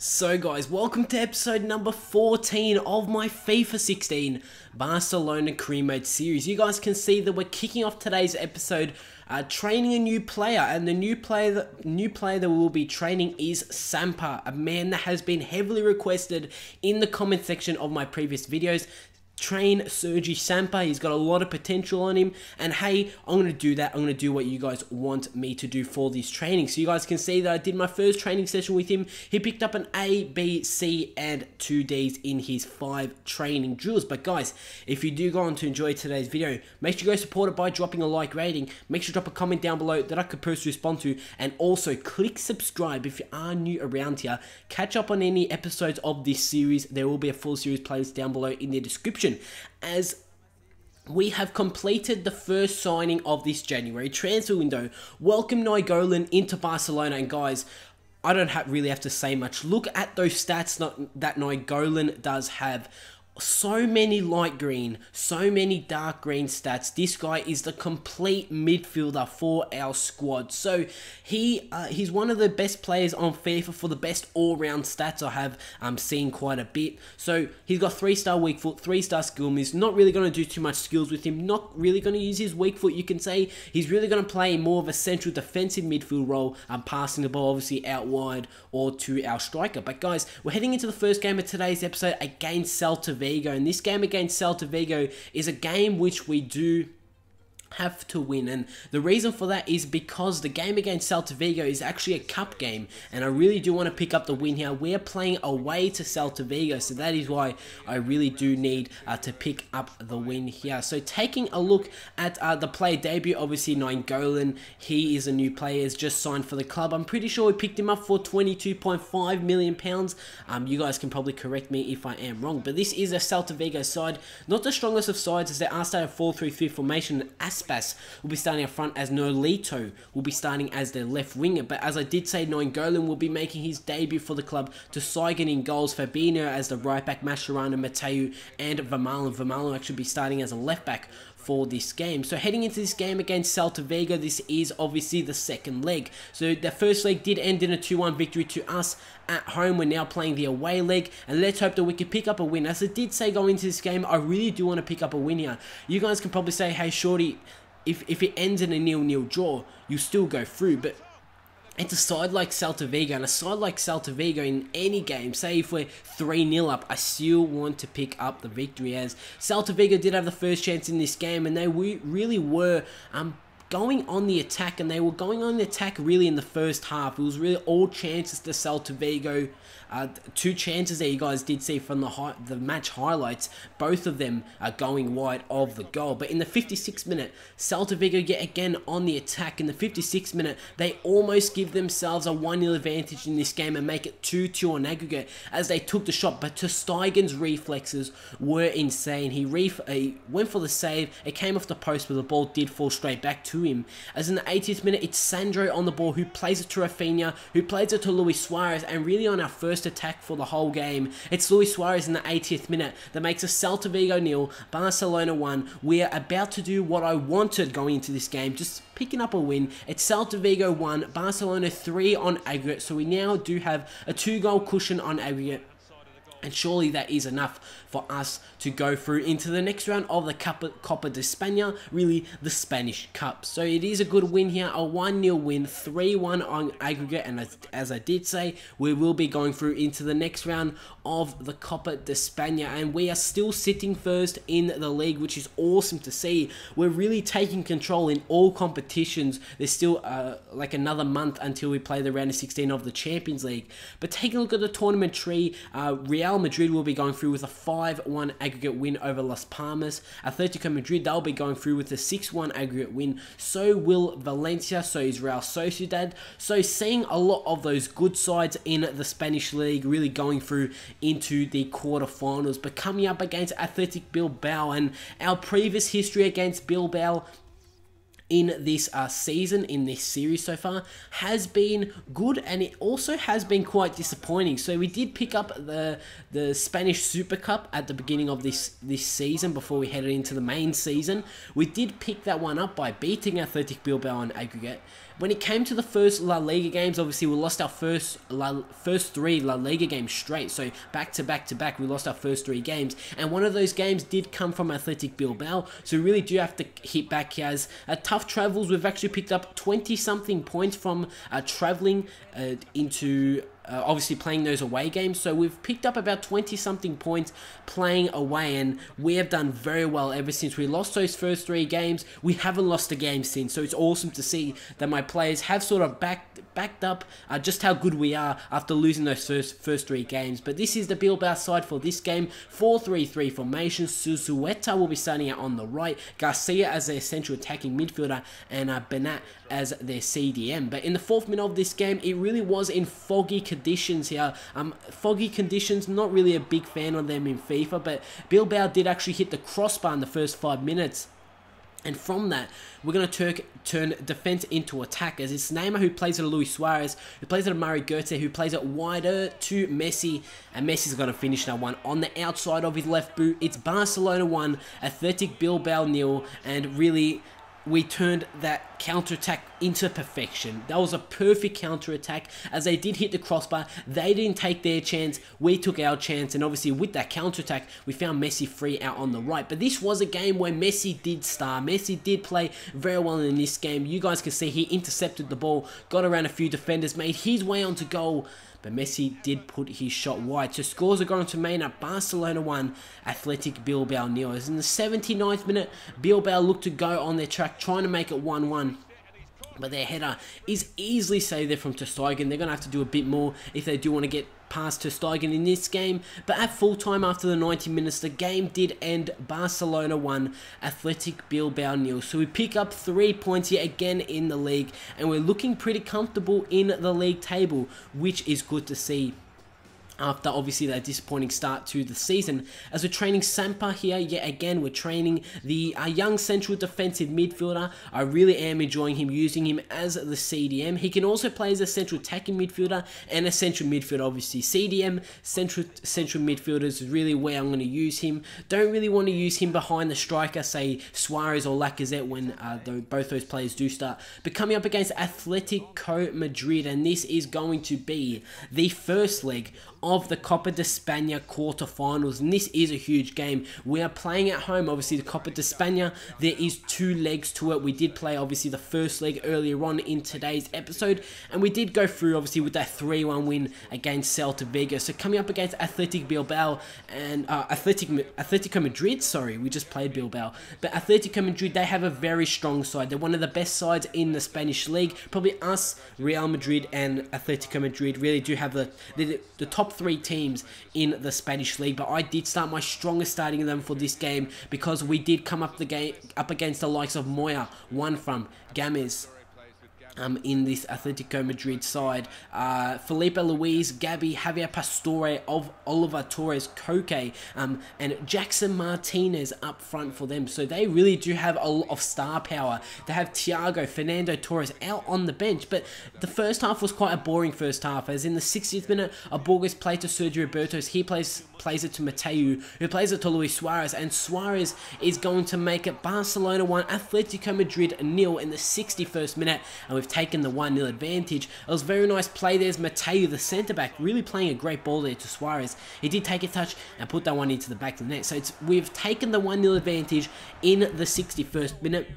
So guys, welcome to episode number 14 of my FIFA 16 Barcelona Career Mode series. You guys can see that we're kicking off today's episode training a new player, and the new player that we will be training is Sampa, a man that has been heavily requested in the comment section of my previous videos. Train Sergi Sampa. He's got a lot of potential on him, and hey, I'm going to do that. I'm going to do what you guys want me to do for this training. So you guys can see that I did my first training session with him. He picked up an A, B, C, and 2 Ds in his 5 training drills. But guys, if you do go on to enjoy today's video, make sure you go support it by dropping a like rating. Make sure to drop a comment down below that I could personally respond to, and also click subscribe if you are new around here. Catch up on any episodes of this series. There will be a full series playlist down below in the description, as we have completed the first signing of this January transfer window. Welcome Nainggolan into Barcelona, and guys, I don't really have to say much. Look at those stats that Nainggolan does have. So many light green, so many dark green stats. This guy is the complete midfielder for our squad. So he's one of the best players on FIFA for the best all-round stats. I have seen quite a bit. So he's got 3-star weak foot, 3-star skill miss. Not really going to do too much skills with him. Not really going to use his weak foot. You can say he's really going to play more of a central defensive midfield role, passing the ball obviously out wide or to our striker. But guys, we're heading into the first game of today's episode against Celta Vigo. And this game against Celta Vigo is a game which we do have to win, and the reason for that is because the game against Celta Vigo is actually a cup game, and I really do want to pick up the win here. We're playing away to Celta Vigo, so that is why I really do need to pick up the win here. So taking a look at the player debut, obviously Nainggolan, he is a new player, has just signed for the club. I'm pretty sure we picked him up for £22.5 million. You guys can probably correct me if I am wrong, but this is a Celta Vigo side, not the strongest of sides, as they are starting a 4-3-3 formation. Aspas will be starting up front, as Nolito will be starting as their left winger. But as I did say, Nainggolan will be making his debut for the club, to Saigon in goals, Fabinho as the right back, Mascherano, Mateu, and Vermaelen. Vermaelen will actually be starting as a left back for this game. So heading into this game against Celta Vigo, this is obviously the second leg. So the first leg did end in a 2-1 victory to us at home. We're now playing the away leg, and let's hope that we can pick up a win. As I did say going into this game, I really do want to pick up a win here. You guys can probably say, hey Shorty, if it ends in a 0-0 draw, you still go through, but it's a side like Celta Vigo, and a side like Celta Vigo in any game, say if we're 3-0 up, I still want to pick up the victory, as Celta Vigo did have the first chance in this game, and they really were going on the attack, and they were going on the attack really in the first half. It was really all chances to Celta Vigo. 2 chances there you guys did see from the match highlights, both of them are going wide of the goal. But in the 56th minute, Celta Vigo get again on the attack. In the 56th minute, they almost give themselves a 1-0 advantage in this game and make it 2-2 on aggregate, as they took the shot. But ter Stegen's reflexes were insane. He went for the save, it came off the post, but the ball did fall straight back to him. As in the 80th minute, it's Sandro on the ball, who plays it to Rafinha, who plays it to Luis Suarez, and really on our first attack for the whole game, it's Luis Suarez in the 80th minute that makes us Celta Vigo 0, Barcelona 1. We are about to do what I wanted going into this game, just picking up a win. It's Celta Vigo 1, Barcelona 3 on aggregate, so we now do have a 2-goal cushion on aggregate. And surely that is enough for us to go through into the next round of the Copa de España, really the Spanish Cup. So it is a good win here, a 1-0 win, 3-1 on aggregate, and as I did say, we will be going through into the next round of the Copa de España, and we are still sitting first in the league, which is awesome to see. We're really taking control in all competitions. There's still like another month until we play the round of 16 of the Champions League. But taking a look at the tournament tree, Real Madrid will be going through with a 5-1 aggregate win over Las Palmas. Atletico Madrid, they'll be going through with a 6-1 aggregate win. So will Valencia, so is Real Sociedad. So seeing a lot of those good sides in the Spanish league really going through into the quarterfinals. But coming up against Athletic Bilbao, and our previous history against Bilbao in this season, in this series so far, has been good, and it also has been quite disappointing. So we did pick up the Spanish Super Cup at the beginning of this season before we headed into the main season. We did pick that one up by beating Athletic Bilbao on aggregate, when it came to the first La Liga games, obviously we lost our first 3 La Liga games straight. So back to back, we lost our first 3 games. And one of those games did come from Athletic Bilbao. So we really do have to hit back here. As tough travels, we've actually picked up 20-something points from traveling into... obviously playing those away games. So we've picked up about 20-something points playing away, and we have done very well ever since we lost those first 3 games. We haven't lost a game since, so it's awesome to see that my players have sort of backed up just how good we are after losing those first 3 games. But this is the Bilbao side for this game. 4-3-3 formation. Suzueta will be starting out on the right, Garcia as their central attacking midfielder, and Benat as their CDM. But in the 4th minute of this game, it really was in foggy conditions here. Foggy conditions, not really a big fan of them in FIFA, but Bilbao did actually hit the crossbar in the first 5 minutes. And from that, we're going to turn defense into attack, as it's Neymar who plays at Luis Suarez, who plays at Mario Götze, who plays it wider to Messi, and Messi's going to finish that one on the outside of his left boot. It's Barcelona 1, Athletic Bilbao 0, and really... we turned that counter-attack into perfection. That was a perfect counter-attack, as they did hit the crossbar. They didn't take their chance, we took our chance, and obviously with that counter-attack, we found Messi free out on the right. But this was a game where Messi did star. Messi did play very well in this game. You guys can see he intercepted the ball, got around a few defenders, made his way onto goal, but Messi did put his shot wide. So scores are going to remain at Barcelona 1, Athletic Bilbao 0. As in the 79th minute, Bilbao looked to go on their track, trying to make it 1-1. But their header is easily saved there from ter Stegen. They're going to have to do a bit more if they do want to get past ter Stegen in this game. But at full time after the 90 minutes, the game did end Barcelona 1, Athletic Bilbao 0. So we pick up 3 points here again in the league, and we're looking pretty comfortable in the league table, which is good to see. After obviously that disappointing start to the season, as we're training Sampa here yet again, we're training the young central defensive midfielder. I really am enjoying him, using him as the CDM. He can also play as a central attacking midfielder and a central midfielder. Obviously CDM, central midfielders is really where I'm going to use him. Don't really want to use him behind the striker, say Suarez or Lacazette, when both those players do start. But coming up against Atletico Madrid, and this is going to be the first leg of the Copa de España quarterfinals, and this is a huge game. We are playing at home. Obviously the Copa de España, there is 2 legs to it. We did play obviously the first leg earlier on in today's episode, and we did go through obviously with that 3-1 win against Celta Vigo. So coming up against Athletic Bilbao and Atletico Madrid, sorry, we just played Bilbao, but Atletico Madrid, they have a very strong side. They're one of the best sides in the Spanish league. Probably us, Real Madrid and Atletico Madrid really do have the top 3 teams in the Spanish league. But I did start my strongest starting them for this game, because we did come up against the likes of Moya, one from Games, in this Atletico Madrid side. Felipe Luis, Gabi, Javier Pastore, of Oliver Torres, Koke, and Jackson Martinez up front for them. So they really do have a lot of star power. They have Thiago, Fernando Torres out on the bench, but the first half was quite a boring first half, as in the 60th minute, a Borges played to Sergio Roberto. He plays it to Mateo, who plays it to Luis Suarez, and Suarez is going to make it Barcelona 1, Atletico Madrid 0 in the 61st minute, and we've taken the 1-0 advantage. It was a very nice play. There's Mateo, the centre-back, really playing a great ball there to Suarez. He did take a touch and put that one into the back of the net. So we've taken the 1-0 advantage in the 61st minute.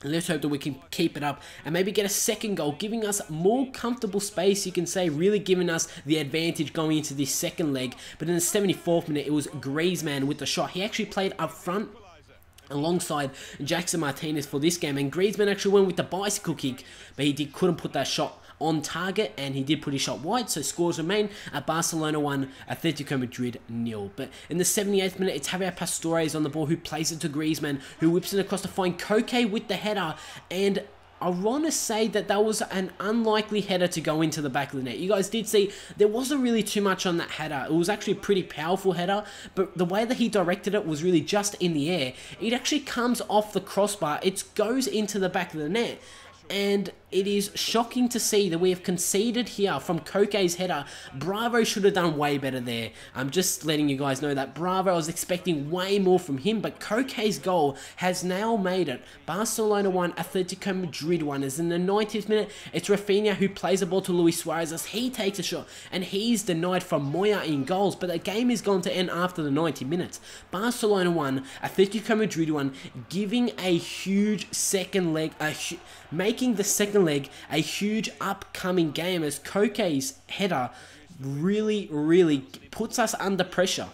Let's hope that we can keep it up and maybe get a second goal, giving us more comfortable space, you can say, really giving us the advantage going into this second leg. But in the 74th minute, it was Griezmann with the shot. He actually played up front alongside Jackson Martinez for this game, and Griezmann actually went with the bicycle kick, but he couldn't put that shot on target, and he did put his shot wide. So scores remain at Barcelona 1, Atletico Madrid 0. But in the 78th minute, it's Javier Pastore on the ball, who plays it to Griezmann, who whips it across to find Koke with the header, and I want to say that was an unlikely header to go into the back of the net. You guys did see there wasn't really too much on that header. It was actually a pretty powerful header, but the way that he directed it was really just in the air. It actually comes off the crossbar. It goes into the back of the net, and It is shocking to see that we have conceded here from Koke's header. Bravo should have done way better there. I'm just letting you guys know that Bravo, I was expecting way more from him, but Koke's goal has now made it. Barcelona 1, Atletico Madrid 1. As in the 90th minute, it's Rafinha who plays the ball to Luis Suarez as he takes a shot, and he's denied from Moya in goals, but the game is going to end after the 90 minutes. Barcelona 1, Atletico Madrid 1, giving a huge second leg, making the second leg a huge upcoming game as Koke's header really puts us under pressure.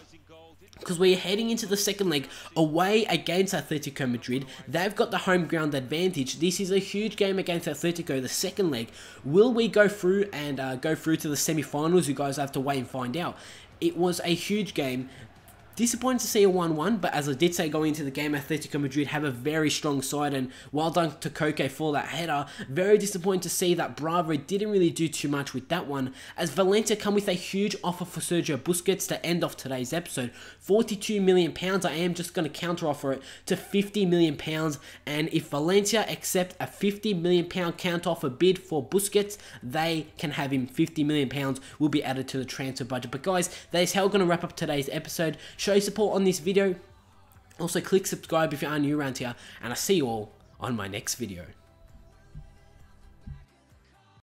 Because we're heading into the second leg away against Atletico Madrid. They've got the home ground advantage. This is a huge game against Atletico, the second leg. Will we go through and go through to the semi-finals? You guys have to wait and find out. It was a huge game. Disappointed to see a 1-1, but as I did say going into the game, Atletico Madrid have a very strong side, and well done to Koke for that header. Very disappointed to see that Bravo didn't really do too much with that one, as Valencia come with a huge offer for Sergio Busquets to end off today's episode. £42 million, I am just going to counter offer it to £50 million, and if Valencia accept a £50 million counter offer bid for Busquets, they can have him. £50 million will be added to the transfer budget. But guys, that is how we're going to wrap up today's episode. Show support on this video. Also, click subscribe if you are new around here, and I'll see you all on my next video.